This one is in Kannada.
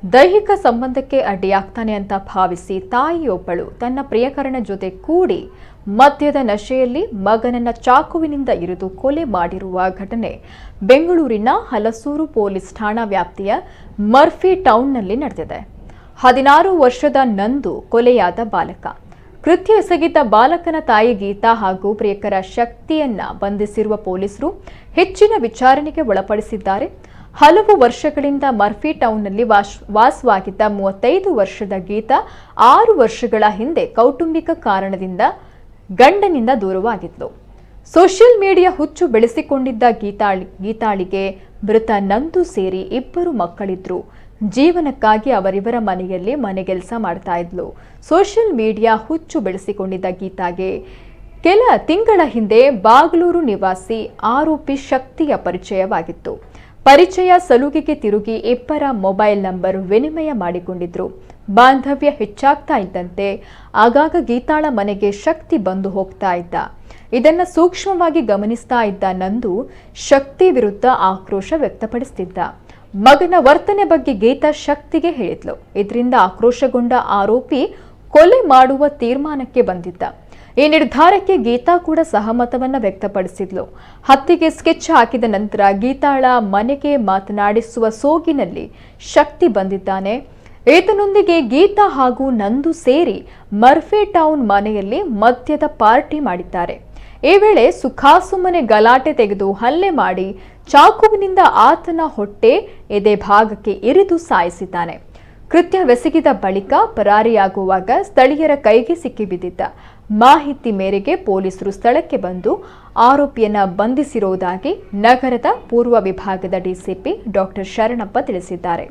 ದೈಹಿಕ ಸಂಬಂಧಕ್ಕೆ ಅಡ್ಡಿಯಾಗ್ತಾನೆ ಅಂತ ಭಾವಿಸಿ ತಾಯಿಯೊಬ್ಬಳು ತನ್ನ ಪ್ರಿಯಕರನ ಜೊತೆ ಕೂಡಿ ಮದ್ಯದ ನಶೆಯಲ್ಲಿ ಮಗನನ್ನ ಚಾಕುವಿನಿಂದ ಇರಿದು ಕೊಲೆ ಮಾಡಿರುವ ಘಟನೆ ಬೆಂಗಳೂರಿನ ಹಲಸೂರು ಪೊಲೀಸ್ ಠಾಣಾ ವ್ಯಾಪ್ತಿಯ ಮರ್ಫಿ ಟೌನ್ನಲ್ಲಿ ನಡೆದಿದೆ. 16 ವರ್ಷದ ನಂದು ಕೊಲೆಯಾದ ಬಾಲಕ. ಕೃತ್ಯ ಎಸಗಿದ್ದ ಬಾಲಕನ ತಾಯಿ ಗೀತಾ ಹಾಗೂ ಪ್ರಿಯಕರ ಶಕ್ತಿಯನ್ನ ಬಂಧಿಸಿರುವ ಪೊಲೀಸರು ಹೆಚ್ಚಿನ ವಿಚಾರಣೆಗೆ ಒಳಪಡಿಸಿದ್ದಾರೆ. ಹಲವು ವರ್ಷಗಳಿಂದ ಮರ್ಫಿ ಟೌನ್ನಲ್ಲಿ ವಾಸವಾಗಿದ್ದ 35 ವರ್ಷದ ಗೀತಾ 6 ವರ್ಷಗಳ ಹಿಂದೆ ಕೌಟುಂಬಿಕ ಕಾರಣದಿಂದ ಗಂಡನಿಂದ ದೂರವಾಗಿದ್ಲು. ಸೋಷಿಯಲ್ ಮೀಡಿಯಾ ಹುಚ್ಚು ಬೆಳೆಸಿಕೊಂಡಿದ್ದ ಗೀತಾಳಿಗೆ ಮೃತ ನಂದು ಸೇರಿ 2 ಮಕ್ಕಳಿದ್ರು. ಜೀವನಕ್ಕಾಗಿ ಅವರಿವರ ಮನೆಯಲ್ಲಿ ಮನೆಗೆಲಸ ಮಾಡ್ತಾ ಇದ್ಲು. ಸೋಷಿಯಲ್ ಮೀಡಿಯಾ ಹುಚ್ಚು ಬೆಳೆಸಿಕೊಂಡಿದ್ದ ಗೀತಾಗೆ ಕೆಲ ತಿಂಗಳ ಹಿಂದೆ ಬಾಗಲೂರು ನಿವಾಸಿ ಆರೋಪಿ ಶಕ್ತಿಯ ಪರಿಚಯವಾಗಿತ್ತು. ಪರಿಚಯ ಸಲುಗಿಗೆ ತಿರುಗಿ 2 ಮೊಬೈಲ್ ನಂಬರ್ ವಿನಿಮಯ ಮಾಡಿಕೊಂಡಿದ್ರು. ಬಾಂಧವ್ಯ ಹೆಚ್ಚಾಗ್ತಾ ಇದ್ದಂತೆ ಆಗಾಗ ಗೀತಾಳ ಮನೆಗೆ ಶಕ್ತಿ ಬಂದು ಹೋಗ್ತಾ ಇದ್ದ. ಇದನ್ನ ಸೂಕ್ಷ್ಮವಾಗಿ ಗಮನಿಸ್ತಾ ಇದ್ದ ನಂದು ಶಕ್ತಿ ವಿರುದ್ಧ ಆಕ್ರೋಶ ವ್ಯಕ್ತಪಡಿಸುತ್ತಿದ್ದ. ಮಗನ ವರ್ತನೆ ಬಗ್ಗೆ ಗೀತಾ ಶಕ್ತಿಗೆ ಹೇಳಿದ್ಲು. ಇದರಿಂದ ಆಕ್ರೋಶಗೊಂಡ ಆರೋಪಿ ಕೊಲೆ ಮಾಡುವ ತೀರ್ಮಾನಕ್ಕೆ ಬಂದಿದ್ದ. ಈ ನಿರ್ಧಾರಕ್ಕೆ ಗೀತಾ ಕೂಡ ಸಹಮತವನ್ನ ವ್ಯಕ್ತಪಡಿಸಿದ್ಲು. ಹತ್ಯೆಗೆ ಸ್ಕೆಚ್ ಹಾಕಿದ ನಂತರ ಗೀತಾಳ ಮನೆಗೆ ಮಾತನಾಡಿಸುವ ಸೋಗಿನಲ್ಲಿ ಶಕ್ತಿ ಬಂದಿದ್ದಾನೆ. ಈತನೊಂದಿಗೆ ಗೀತಾ ಹಾಗೂ ನಂದು ಸೇರಿ ಮರ್ಫೆ ಟೌನ್ ಮನೆಯಲ್ಲಿ ಮದ್ಯದ ಪಾರ್ಟಿ ಮಾಡಿದ್ದಾರೆ. ಈ ವೇಳೆ ಸುಖಾಸುಮ್ಮನೆ ಗಲಾಟೆ ತೆಗೆದು ಹಲ್ಲೆ ಮಾಡಿ ಚಾಕುವಿನಿಂದ ಆತನ ಹೊಟ್ಟೆ ಎದೆ ಭಾಗಕ್ಕೆ ಇರಿದು ಸಾಯಿಸಿದ್ದಾನೆ. ಕೃತ್ಯವೆಸಗಿದ ಬಳಿಕ ಪರಾರಿಯಾಗುವಾಗ ಸ್ಥಳೀಯರ ಕೈಗೆ ಸಿಕ್ಕಿಬಿದ್ದಿದ್ದ. ಮಾಹಿತಿ ಮೇರೆಗೆ ಪೊಲೀಸರು ಸ್ಥಳಕ್ಕೆ ಬಂದು ಆರೋಪಿಯನ್ನ ಬಂಧಿಸಿರುವುದಾಗಿ ನಗರದ ಪೂರ್ವ ವಿಭಾಗದ ಡಿಸಿಪಿ ಡಾಕ್ಟರ್ ಶರಣಪ್ಪ ತಿಳಿಸಿದ್ದಾರೆ.